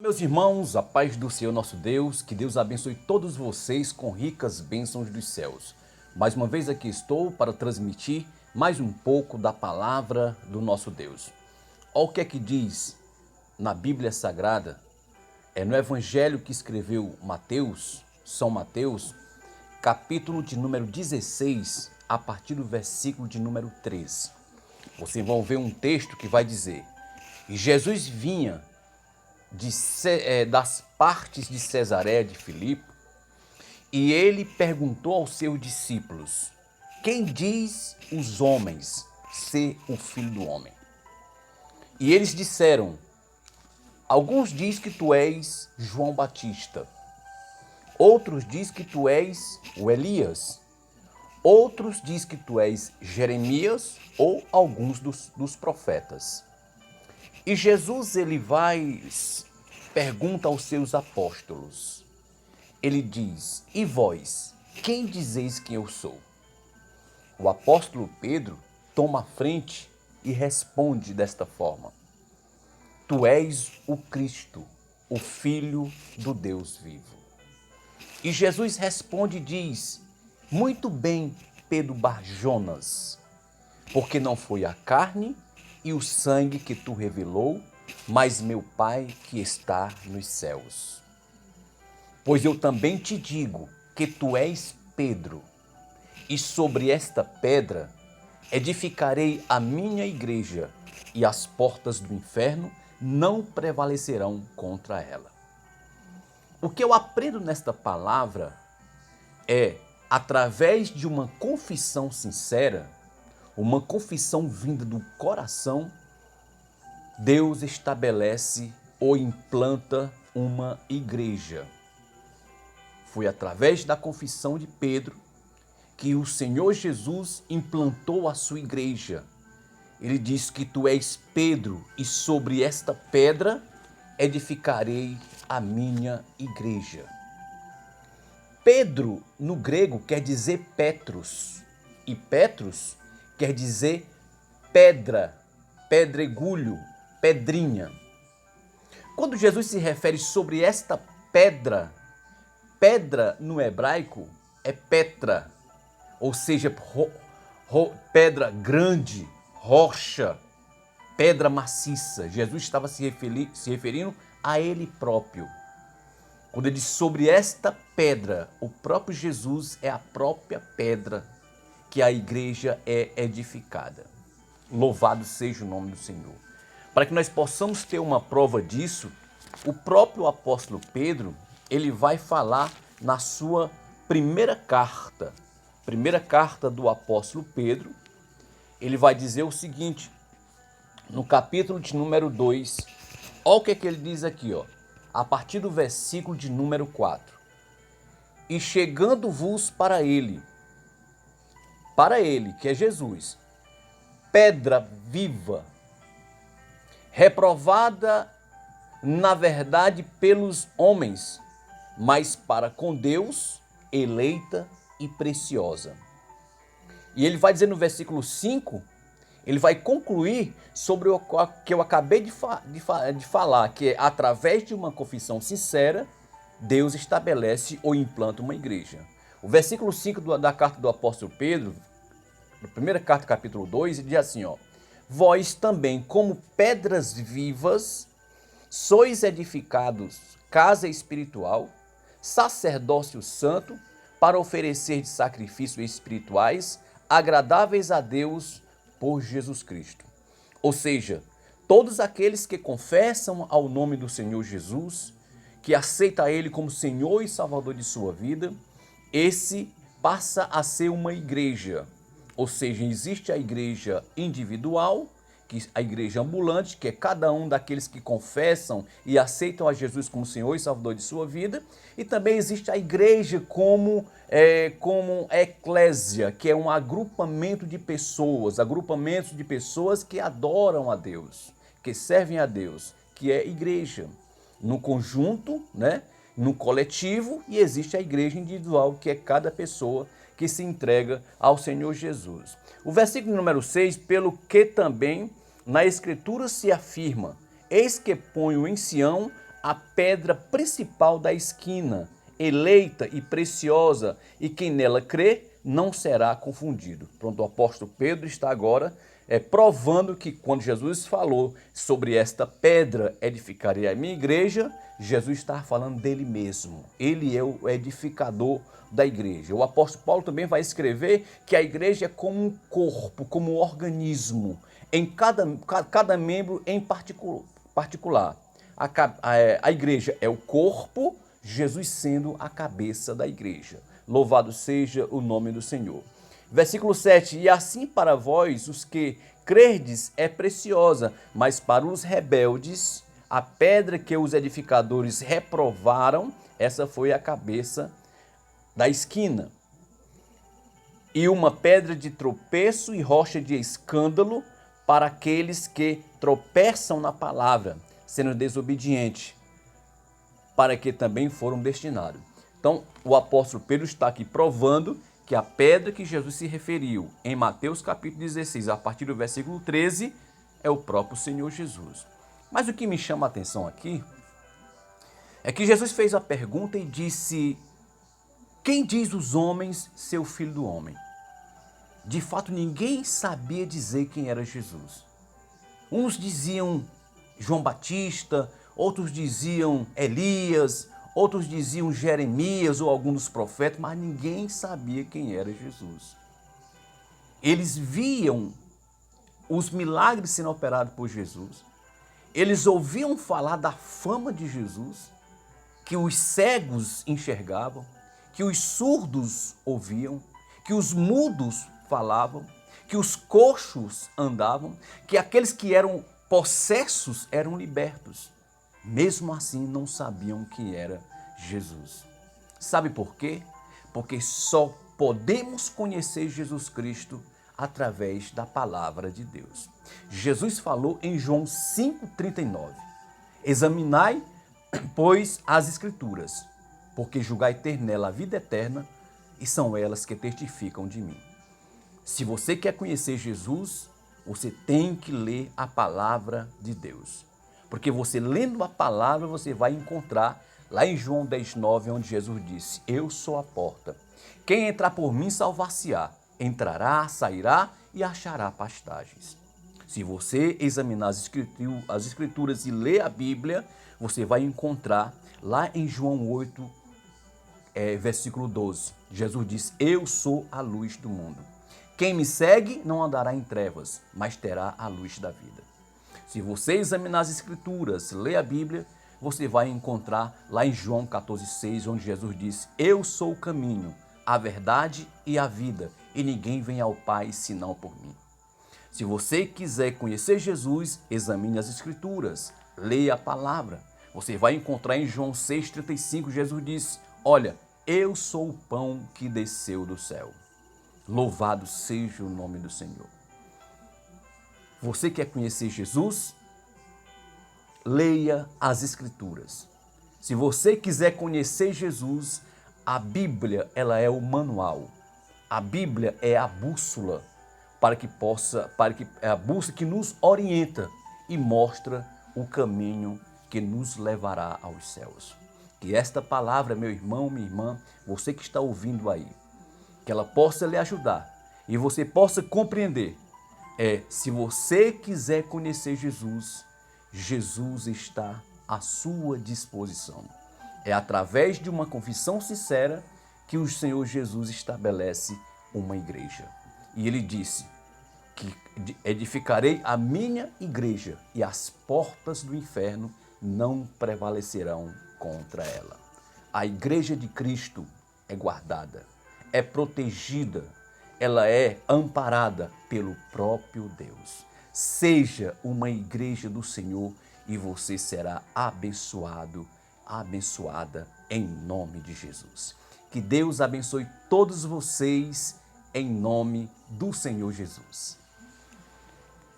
Meus irmãos, a paz do Senhor nosso Deus, que Deus abençoe todos vocês com ricas bênçãos dos céus. Mais uma vez aqui estou para transmitir mais um pouco da palavra do nosso Deus. Olha o que é que diz na Bíblia Sagrada, no Evangelho que escreveu Mateus, São Mateus, capítulo de número 16, a partir do versículo de número 13. Vocês vão ver um texto que vai dizer: e Jesus vinha das partes de Cesareia de Filipe, e ele perguntou aos seus discípulos: quem diz os homens ser o Filho do Homem? E eles disseram: alguns dizem que tu és João Batista, outros dizem que tu és o Elias, outros dizem que tu és Jeremias ou alguns dos profetas. E Jesus pergunta aos seus apóstolos. Ele diz: e vós, quem dizeis que eu sou? O apóstolo Pedro toma a frente e responde desta forma: tu és o Cristo, o Filho do Deus vivo. E Jesus responde e diz: muito bem, Pedro Barjonas, porque não foi a carne e o sangue que tu revelou, mas meu Pai que está nos céus. Pois eu também te digo que tu és Pedro, e sobre esta pedra edificarei a minha igreja, e as portas do inferno não prevalecerão contra ela. O que eu aprendo nesta palavra é, através de uma confissão sincera, uma confissão vinda do coração, Deus estabelece ou implanta uma igreja. Foi através da confissão de Pedro que o Senhor Jesus implantou a sua igreja. Ele diz que tu és Pedro e sobre esta pedra edificarei a minha igreja. Pedro no grego quer dizer Petros, e Petros quer dizer pedra, pedregulho, pedrinha. Quando Jesus se refere sobre esta pedra, pedra no hebraico é Petra, ou seja, pedra grande, rocha, pedra maciça. Jesus estava se referindo a ele próprio. Quando ele diz sobre esta pedra, o próprio Jesus é a própria pedra que a igreja é edificada. Louvado seja o nome do Senhor. Para que nós possamos ter uma prova disso, o próprio apóstolo Pedro, ele vai falar na sua primeira carta do apóstolo Pedro, ele vai dizer o seguinte, no capítulo de número 2, olha o que ele diz aqui, a partir do versículo de número 4. E chegando-vos para ele, que é Jesus, pedra viva, reprovada na verdade pelos homens, mas para com Deus eleita e preciosa. E ele vai dizer no versículo 5, ele vai concluir sobre o que eu acabei de falar, que é através de uma confissão sincera, Deus estabelece ou implanta uma igreja. O versículo 5 da carta do apóstolo Pedro, na primeira carta, capítulo 2, ele diz assim, vós também, como pedras vivas, sois edificados casa espiritual, sacerdócio santo, para oferecer de sacrifícios espirituais agradáveis a Deus por Jesus Cristo. Ou seja, todos aqueles que confessam ao nome do Senhor Jesus, que aceita Ele como Senhor e Salvador de sua vida, esse passa a ser uma igreja. Ou seja, existe a igreja individual, a igreja ambulante, que é cada um daqueles que confessam e aceitam a Jesus como Senhor e Salvador de sua vida. E também existe a igreja como eclésia, que é um agrupamento de pessoas, que adoram a Deus, que servem a Deus, que é igreja. No conjunto, no coletivo, e existe a igreja individual, que é cada pessoa que se entrega ao Senhor Jesus. O versículo número 6, pelo que também na Escritura se afirma, eis que ponho em Sião a pedra principal da esquina, eleita e preciosa, e quem nela crê não será confundido. Pronto, o apóstolo Pedro está agora provando que quando Jesus falou sobre esta pedra edificarei a minha igreja, Jesus está falando dele mesmo. Ele é o edificador da igreja. O apóstolo Paulo também vai escrever que a igreja é como um corpo, como um organismo, em cada membro em particular. A igreja é o corpo, Jesus sendo a cabeça da igreja. Louvado seja o nome do Senhor. Versículo 7, e assim para vós, os que crerdes, é preciosa, mas para os rebeldes, a pedra que os edificadores reprovaram, essa foi a cabeça da esquina. E uma pedra de tropeço e rocha de escândalo para aqueles que tropeçam na palavra, sendo desobediente, para que também foram destinados. Então, o apóstolo Pedro está aqui provando que a pedra que Jesus se referiu em Mateus capítulo 16, a partir do versículo 13, é o próprio Senhor Jesus. Mas o que me chama a atenção aqui é que Jesus fez a pergunta e disse: quem diz os homens ser o filho do homem? De fato, ninguém sabia dizer quem era Jesus. Uns diziam João Batista, outros diziam Elias, outros diziam Jeremias ou algum dos profetas, mas ninguém sabia quem era Jesus. Eles viam os milagres sendo operados por Jesus, eles ouviam falar da fama de Jesus, que os cegos enxergavam, que os surdos ouviam, que os mudos falavam, que os coxos andavam, que aqueles que eram possessos eram libertos. Mesmo assim, não sabiam quem era Jesus. Sabe por quê? Porque só podemos conhecer Jesus Cristo através da palavra de Deus. Jesus falou em João 5,39: examinai, pois, as Escrituras, porque julgai ter nela a vida eterna, e são elas que testificam de mim. Se você quer conhecer Jesus, você tem que ler a palavra de Deus. Porque você lendo a palavra, você vai encontrar lá em João 10,9, onde Jesus disse: eu sou a porta. Quem entrar por mim salvar-se-á, entrará, sairá e achará pastagens. Se você examinar as escrituras e ler a Bíblia, você vai encontrar lá em João 8, versículo 12. Jesus diz: eu sou a luz do mundo. Quem me segue não andará em trevas, mas terá a luz da vida. Se você examinar as Escrituras, ler a Bíblia, você vai encontrar lá em João 14,6, onde Jesus diz: eu sou o caminho, a verdade e a vida, e ninguém vem ao Pai senão por mim. Se você quiser conhecer Jesus, examine as Escrituras, leia a palavra. Você vai encontrar em João 6,35, Jesus diz: olha, eu sou o pão que desceu do céu. Louvado seja o nome do Senhor. Você quer conhecer Jesus? Leia as Escrituras. Se você quiser conhecer Jesus, a Bíblia, ela é o manual. A Bíblia é a bússola é a bússola que nos orienta e mostra o caminho que nos levará aos céus. Que esta palavra, meu irmão, minha irmã, você que está ouvindo aí, que ela possa lhe ajudar e você possa compreender. Se você quiser conhecer Jesus, Jesus está à sua disposição. É através de uma confissão sincera que o Senhor Jesus estabelece uma igreja. E ele disse que edificarei a minha igreja e as portas do inferno não prevalecerão contra ela. A igreja de Cristo é guardada, é protegida, ela é amparada pelo próprio Deus. Seja uma igreja do Senhor e você será abençoado, abençoada em nome de Jesus. Que Deus abençoe todos vocês em nome do Senhor Jesus.